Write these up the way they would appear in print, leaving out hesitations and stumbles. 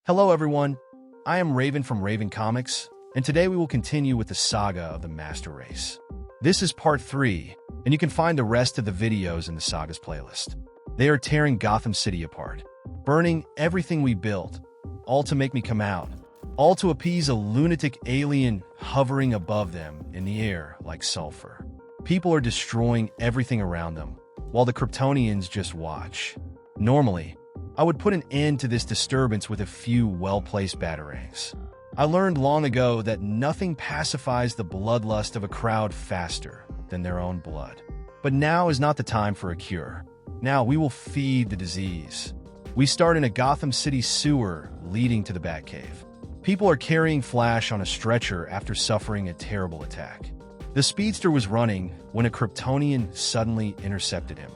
Hello everyone, I am Raven from Raven Comics, and today we will continue with the saga of the Master Race. This is part 3, and you can find the rest of the videos in the saga's playlist. They are tearing Gotham City apart, burning everything we built, all to make me come out, all to appease a lunatic alien hovering above them in the air like sulfur. People are destroying everything around them, while the Kryptonians just watch. Normally, I would put an end to this disturbance with a few well-placed batarangs. I learned long ago that nothing pacifies the bloodlust of a crowd faster than their own blood. But now is not the time for a cure. Now we will feed the disease. We start in a Gotham City sewer leading to the Batcave. People are carrying Flash on a stretcher after suffering a terrible attack. The speedster was running when a Kryptonian suddenly intercepted him.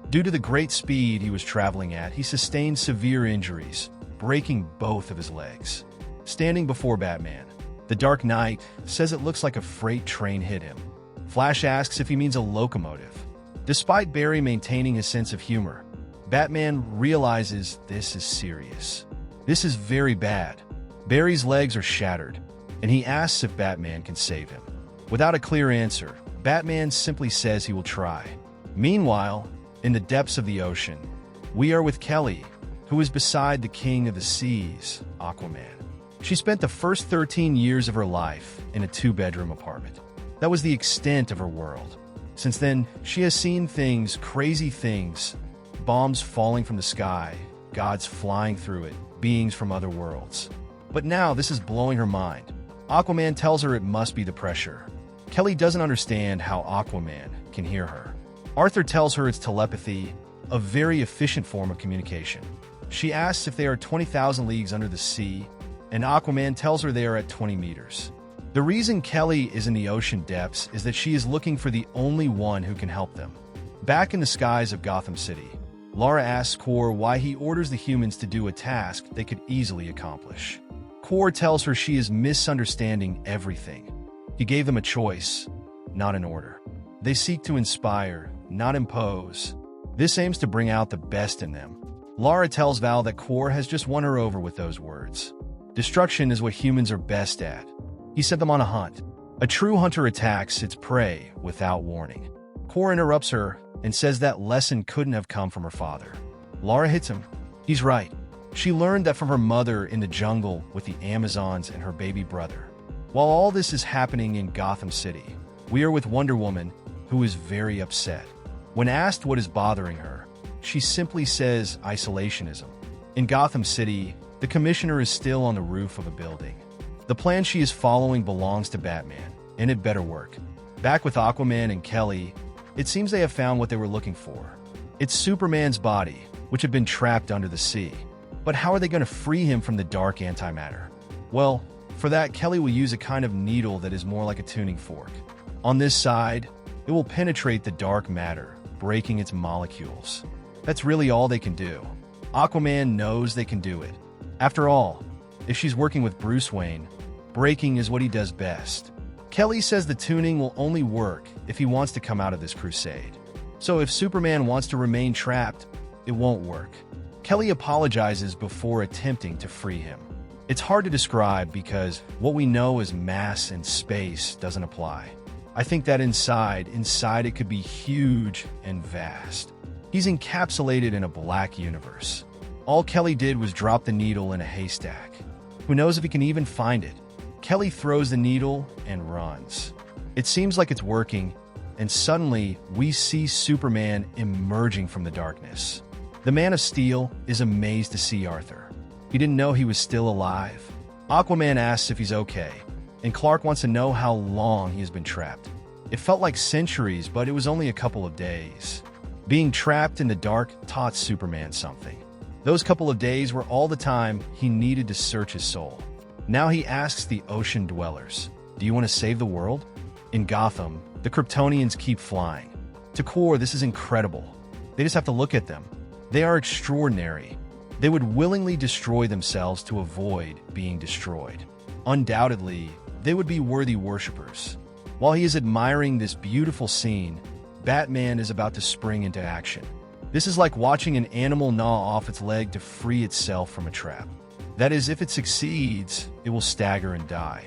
Due to the great speed he was traveling at, he sustained severe injuries, breaking both of his legs. Standing before Batman, the Dark Knight says it looks like a freight train hit him. Flash asks if he means a locomotive. Despite Barry maintaining his sense of humor, Batman realizes this is serious. This is very bad. Barry's legs are shattered, and he asks if Batman can save him. Without a clear answer, Batman simply says he will try. Meanwhile, in the depths of the ocean, we are with Kelly, who is beside the king of the seas, Aquaman. She spent the first 13 years of her life in a 2-bedroom apartment. That was the extent of her world. Since then, she has seen things, crazy things, bombs falling from the sky, gods flying through it, beings from other worlds. But now this is blowing her mind. Aquaman tells her it must be the pressure. Kelly doesn't understand how Aquaman can hear her. Arthur tells her it's telepathy, a very efficient form of communication. She asks if they are 20,000 leagues under the sea, and Aquaman tells her they are at 20 meters. The reason Kelly is in the ocean depths is that she is looking for the only one who can help them. Back in the skies of Gotham City, Lara asks Kor why he orders the humans to do a task they could easily accomplish. Kor tells her she is misunderstanding everything. He gave them a choice, not an order. They seek to inspire, not impose. This aims to bring out the best in them. Lara tells Val that Kor has just won her over with those words. Destruction is what humans are best at. He sent them on a hunt. A true hunter attacks its prey without warning. Kor interrupts her and says that lesson couldn't have come from her father. Lara hits him. He's right. She learned that from her mother in the jungle with the Amazons and her baby brother. While all this is happening in Gotham City, we are with Wonder Woman, who is very upset. When asked what is bothering her, she simply says isolationism. In Gotham City, the commissioner is still on the roof of a building. The plan she is following belongs to Batman, and it better work. Back with Aquaman and Kelly, it seems they have found what they were looking for. It's Superman's body, which had been trapped under the sea. But how are they going to free him from the dark antimatter? Well, for that, Kelly will use a kind of needle that is more like a tuning fork. On this side, it will penetrate the dark matter, breaking its molecules. That's really all they can do. Aquaman knows they can do it. After all, if she's working with Bruce Wayne, breaking is what he does best. Kelly says the tuning will only work if he wants to come out of this crusade. So if Superman wants to remain trapped, it won't work. Kelly apologizes before attempting to free him. It's hard to describe because what we know as mass and space doesn't apply. I think that inside it could be huge and vast. He's encapsulated in a black universe. All Kelly did was drop the needle in a haystack. Who knows if he can even find it? Kelly throws the needle and runs. It seems like it's working, and suddenly we see Superman emerging from the darkness. The Man of Steel is amazed to see Arthur. He didn't know he was still alive. Aquaman asks if he's okay, and Clark wants to know how long he has been trapped. It felt like centuries, but it was only a couple of days. Being trapped in the dark taught Superman something. Those couple of days were all the time he needed to search his soul. Now he asks the ocean dwellers, "Do you want to save the world?" In Gotham, the Kryptonians keep flying. To Kor, this is incredible. They just have to look at them. They are extraordinary. They would willingly destroy themselves to avoid being destroyed. Undoubtedly, they would be worthy worshippers. While he is admiring this beautiful scene, Batman is about to spring into action. This is like watching an animal gnaw off its leg to free itself from a trap. That is, if it succeeds, it will stagger and die.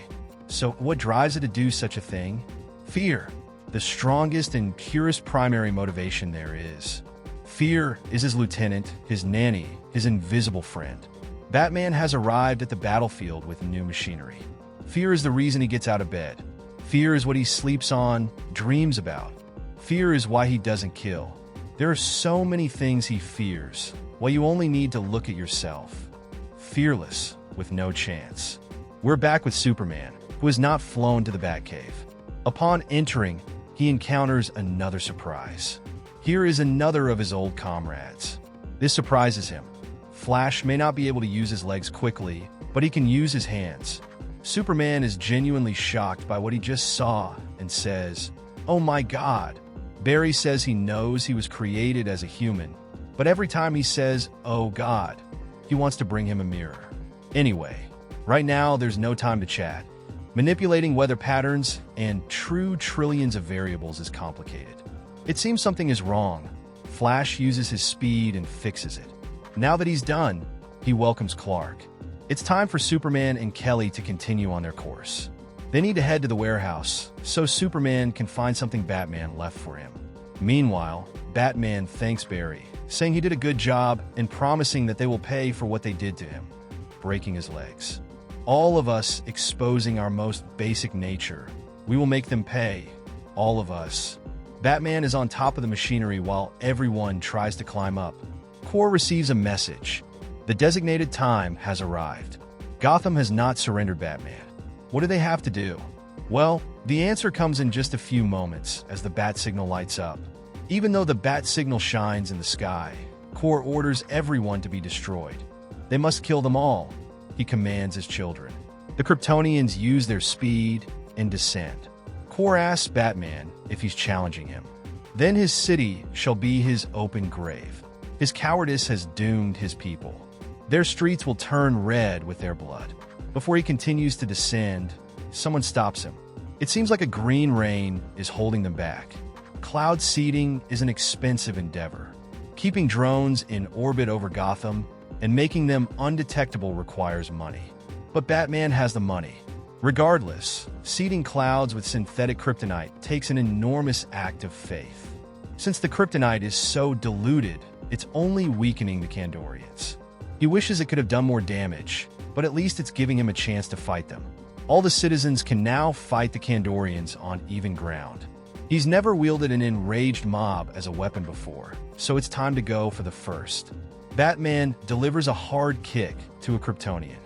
So what drives it to do such a thing? Fear. The strongest and purest primary motivation there is. Fear is his lieutenant, his nanny, his invisible friend. Batman has arrived at the battlefield with new machinery. Fear is the reason he gets out of bed. Fear is what he sleeps on, dreams about. Fear is why he doesn't kill. There are so many things he fears. Well, you only need to look at yourself. Fearless, with no chance. We're back with Superman, who has not flown to the Batcave. Upon entering, he encounters another surprise. Here is another of his old comrades. This surprises him. Flash may not be able to use his legs quickly, but he can use his hands. Superman is genuinely shocked by what he just saw and says, "Oh my God." Barry says he knows he was created as a human, but every time he says, "Oh God," he wants to bring him a mirror. Anyway, right now there's no time to chat. Manipulating weather patterns and true trillions of variables is complicated. It seems something is wrong. Flash uses his speed and fixes it. Now that he's done, he welcomes Clark. It's time for Superman and Kelly to continue on their course. They need to head to the warehouse so Superman can find something Batman left for him. Meanwhile, Batman thanks Barry, saying he did a good job and promising that they will pay for what they did to him, breaking his legs. All of us exposing our most basic nature. We will make them pay. All of us. Batman is on top of the machinery while everyone tries to climb up. Kor receives a message. The designated time has arrived. Gotham has not surrendered Batman. What do they have to do? Well, the answer comes in just a few moments as the bat signal lights up. Even though the bat signal shines in the sky, Kor orders everyone to be destroyed. They must kill them all, he commands his children. The Kryptonians use their speed and descend. Kor asks Batman if he's challenging him. Then his city shall be his open grave. His cowardice has doomed his people. Their streets will turn red with their blood. Before he continues to descend, someone stops him. It seems like a green rain is holding them back. Cloud seeding is an expensive endeavor. Keeping drones in orbit over Gotham and making them undetectable requires money. But Batman has the money. Regardless, seeding clouds with synthetic kryptonite takes an enormous act of faith. Since the kryptonite is so diluted, it's only weakening the Kandorians. He wishes it could have done more damage, but at least it's giving him a chance to fight them. All the citizens can now fight the Kandorians on even ground. He's never wielded an enraged mob as a weapon before, so it's time to go for the first. Batman delivers a hard kick to a Kryptonian.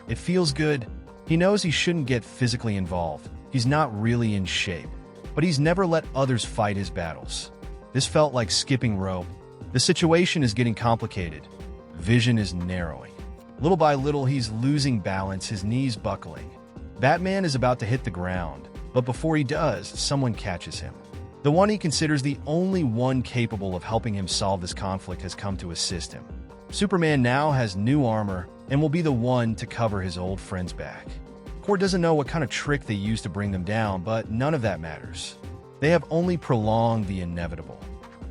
It feels good. He knows he shouldn't get physically involved. He's not really in shape, but he's never let others fight his battles. This felt like skipping rope. The situation is getting complicated. Vision is narrowing. Little by little, he's losing balance, his knees buckling. Batman is about to hit the ground, but before he does, someone catches him. The one he considers the only one capable of helping him solve this conflict has come to assist him. Superman now has new armor and will be the one to cover his old friend's back. Kor doesn't know what kind of trick they used to bring them down, but none of that matters. They have only prolonged the inevitable.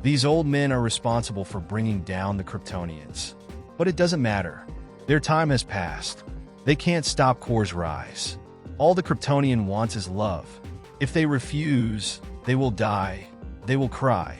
These old men are responsible for bringing down the Kryptonians. But it doesn't matter. Their time has passed. They can't stop Kor's rise. All the Kryptonian wants is love. If they refuse, they will die, they will cry,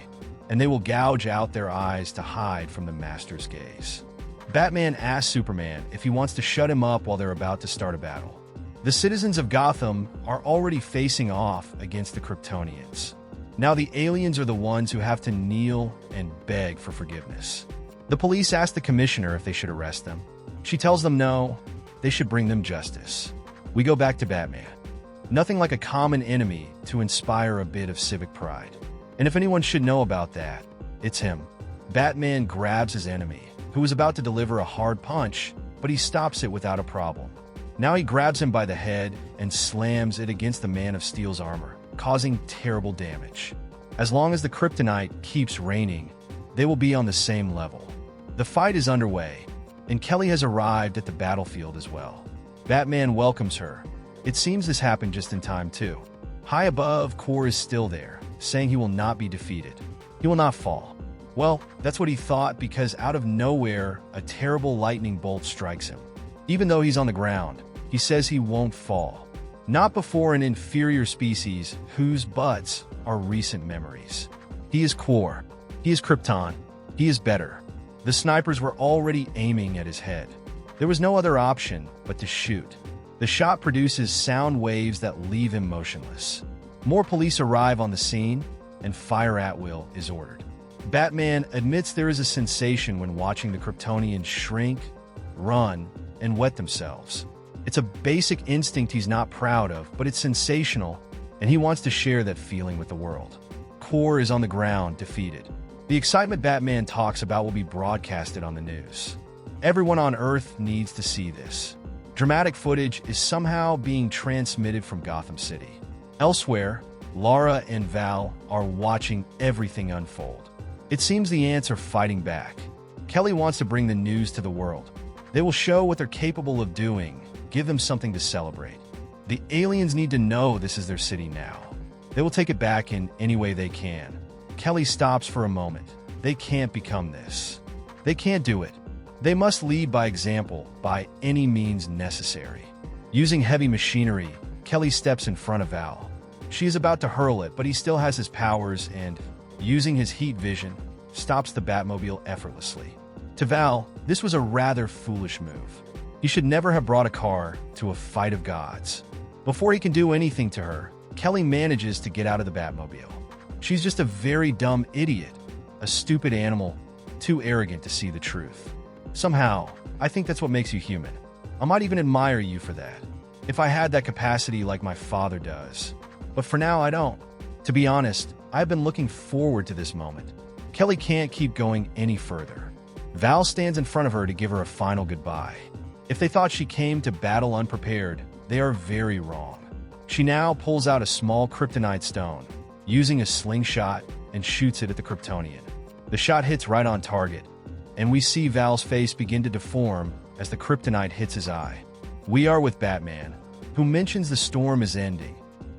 and they will gouge out their eyes to hide from the Master's gaze. Batman asks Superman if he wants to shut him up while they're about to start a battle. The citizens of Gotham are already facing off against the Kryptonians. Now the aliens are the ones who have to kneel and beg for forgiveness. The police ask the commissioner if they should arrest them. She tells them no, they should bring them justice. We go back to Batman. Nothing like a common enemy to inspire a bit of civic pride. And if anyone should know about that, it's him. Batman grabs his enemy, who was about to deliver a hard punch, but he stops it without a problem. Now he grabs him by the head and slams it against the Man of Steel's armor, causing terrible damage. As long as the kryptonite keeps raining, they will be on the same level. The fight is underway, and Kelly has arrived at the battlefield as well. Batman welcomes her. It seems this happened just in time, too. High above, Kor is still there, saying he will not be defeated. He will not fall. Well, that's what he thought, because out of nowhere, a terrible lightning bolt strikes him. Even though he's on the ground, he says he won't fall. Not before an inferior species whose butts are recent memories. He is Quor. He is Krypton. He is better. The snipers were already aiming at his head. There was no other option but to shoot. The shot produces sound waves that leave him motionless. More police arrive on the scene, and fire at will is ordered. Batman admits there is a sensation when watching the Kryptonians shrink, run, and wet themselves. It's a basic instinct he's not proud of, but it's sensational, and he wants to share that feeling with the world. Quor is on the ground, defeated. The excitement Batman talks about will be broadcasted on the news. Everyone on Earth needs to see this. Dramatic footage is somehow being transmitted from Gotham City. Elsewhere, Lara and Val are watching everything unfold. It seems the ants are fighting back. Kelly wants to bring the news to the world. They will show what they're capable of doing, give them something to celebrate. The aliens need to know this is their city now. They will take it back in any way they can. Kelly stops for a moment. They can't become this. They can't do it. They must lead by example, by any means necessary. Using heavy machinery, Kelly steps in front of Val. She is about to hurl it, but he still has his powers and, using his heat vision, stops the Batmobile effortlessly. To Val, this was a rather foolish move. He should never have brought a car to a fight of gods. Before he can do anything to her, Kelly manages to get out of the Batmobile. She's just a very dumb idiot, a stupid animal, too arrogant to see the truth. Somehow, I think that's what makes you human. I might even admire you for that, if I had that capacity like my father does. But for now, I don't. To be honest, I've been looking forward to this moment. Kelly can't keep going any further. Val stands in front of her to give her a final goodbye. If they thought she came to battle unprepared, they are very wrong. She now pulls out a small kryptonite stone, using a slingshot, and shoots it at the Kryptonian. The shot hits right on target, and we see Val's face begin to deform as the kryptonite hits his eye. We are with Batman, who mentions the storm is ending.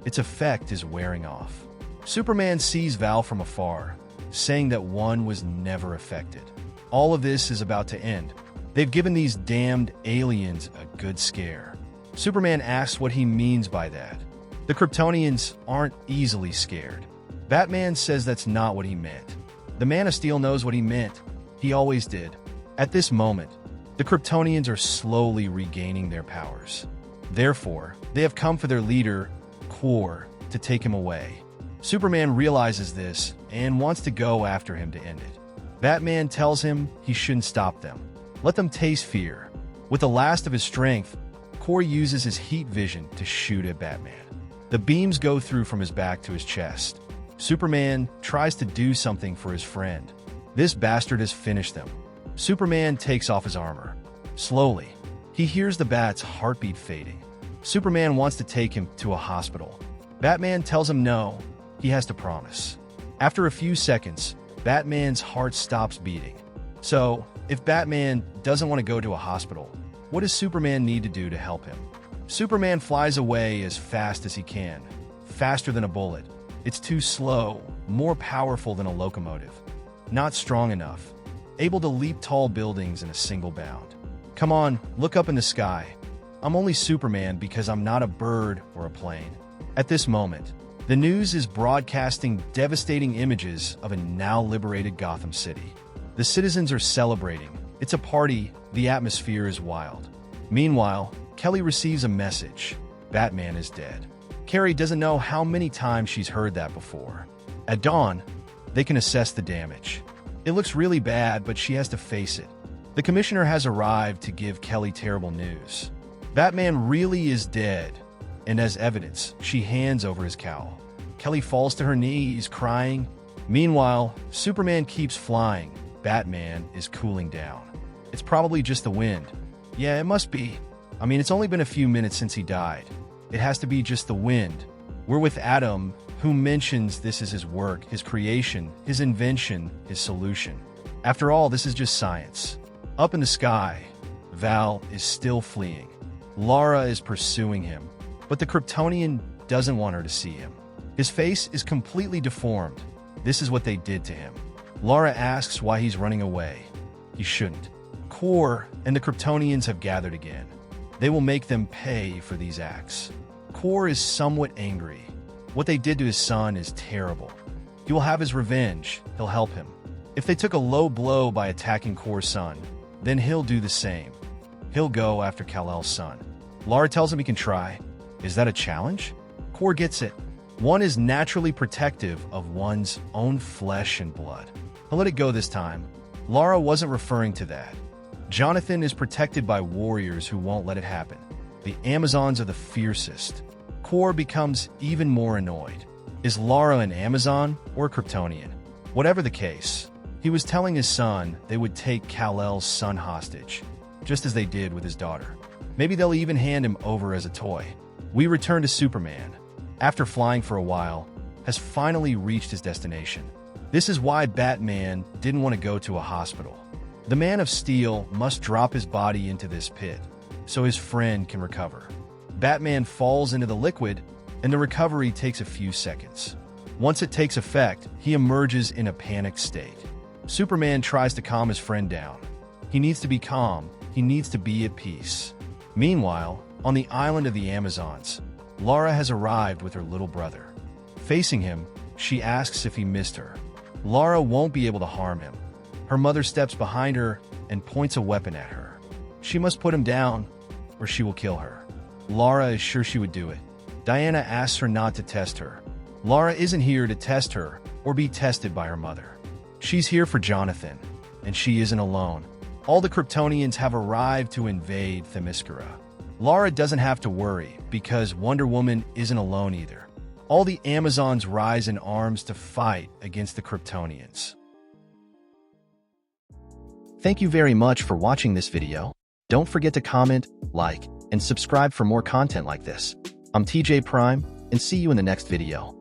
Its effect is wearing off. Superman sees Val from afar, saying that one was never affected. All of this is about to end. They've given these damned aliens a good scare. Superman asks what he means by that. The Kryptonians aren't easily scared. Batman says that's not what he meant. The Man of Steel knows what he meant. He always did. At this moment, the Kryptonians are slowly regaining their powers. Therefore, they have come for their leader, Quor, to take him away. Superman realizes this and wants to go after him to end it. Batman tells him he shouldn't stop them. Let them taste fear. With the last of his strength, Quor uses his heat vision to shoot at Batman. The beams go through from his back to his chest. Superman tries to do something for his friend. This bastard has finished them. Superman takes off his armor. Slowly, he hears the Bat's heartbeat fading. Superman wants to take him to a hospital. Batman tells him no, he has to promise. After a few seconds, Batman's heart stops beating. So, if Batman doesn't want to go to a hospital, what does Superman need to do to help him? Superman flies away as fast as he can, faster than a bullet. It's too slow, more powerful than a locomotive. Not strong enough, able to leap tall buildings in a single bound. Come on, look up in the sky. I'm only Superman because I'm not a bird or a plane. At this moment, the news is broadcasting devastating images of a now liberated Gotham City. The citizens are celebrating. It's a party. The atmosphere is wild. Meanwhile, Kelly receives a message. Batman is dead. Carrie doesn't know how many times she's heard that before. At dawn, they can assess the damage. It looks really bad, but she has to face it. The commissioner has arrived to give Kelly terrible news. Batman really is dead, and as evidence, she hands over his cowl. Kelly falls to her knees, crying. Meanwhile, Superman keeps flying. Batman is cooling down. It's probably just the wind. Yeah, it must be. I mean, it's only been a few minutes since he died. It has to be just the wind. We're with Adam, who mentions this is his work, his creation, his invention, his solution. After all, this is just science. Up in the sky, Val is still fleeing. Lara is pursuing him, but the Kryptonian doesn't want her to see him. His face is completely deformed. This is what they did to him. Lara asks why he's running away. He shouldn't. Quor and the Kryptonians have gathered again. They will make them pay for these acts. Kor is somewhat angry. What they did to his son is terrible. He will have his revenge. He'll help him. If they took a low blow by attacking Kor's son, then he'll do the same. He'll go after Kal-El's son. Lara tells him he can try. Is that a challenge? Kor gets it. One is naturally protective of one's own flesh and blood. He'll let it go this time. Lara wasn't referring to that. Jonathan is protected by warriors who won't let it happen. The Amazons are the fiercest. Kor becomes even more annoyed. Is Lara an Amazon or a Kryptonian? Whatever the case, he was telling his son they would take Kal-El's son hostage, just as they did with his daughter. Maybe they'll even hand him over as a toy. We return to Superman. After flying for a while, has finally reached his destination. This is why Batman didn't want to go to a hospital. The Man of Steel must drop his body into this pit, so his friend can recover. Batman falls into the liquid, and the recovery takes a few seconds. Once it takes effect, he emerges in a panicked state. Superman tries to calm his friend down. He needs to be calm. He needs to be at peace. Meanwhile, on the island of the Amazons, Lara has arrived with her little brother. Facing him, she asks if he missed her. Lara won't be able to harm him. Her mother steps behind her and points a weapon at her. She must put him down, or she will kill her. Lara is sure she would do it. Diana asks her not to test her. Lara isn't here to test her or be tested by her mother. She's here for Jonathan, and she isn't alone. All the Kryptonians have arrived to invade Themyscira. Lara doesn't have to worry because Wonder Woman isn't alone either. All the Amazons rise in arms to fight against the Kryptonians. Thank you very much for watching this video. Don't forget to comment, like, and subscribe for more content like this. I'm TJ Prime, and see you in the next video.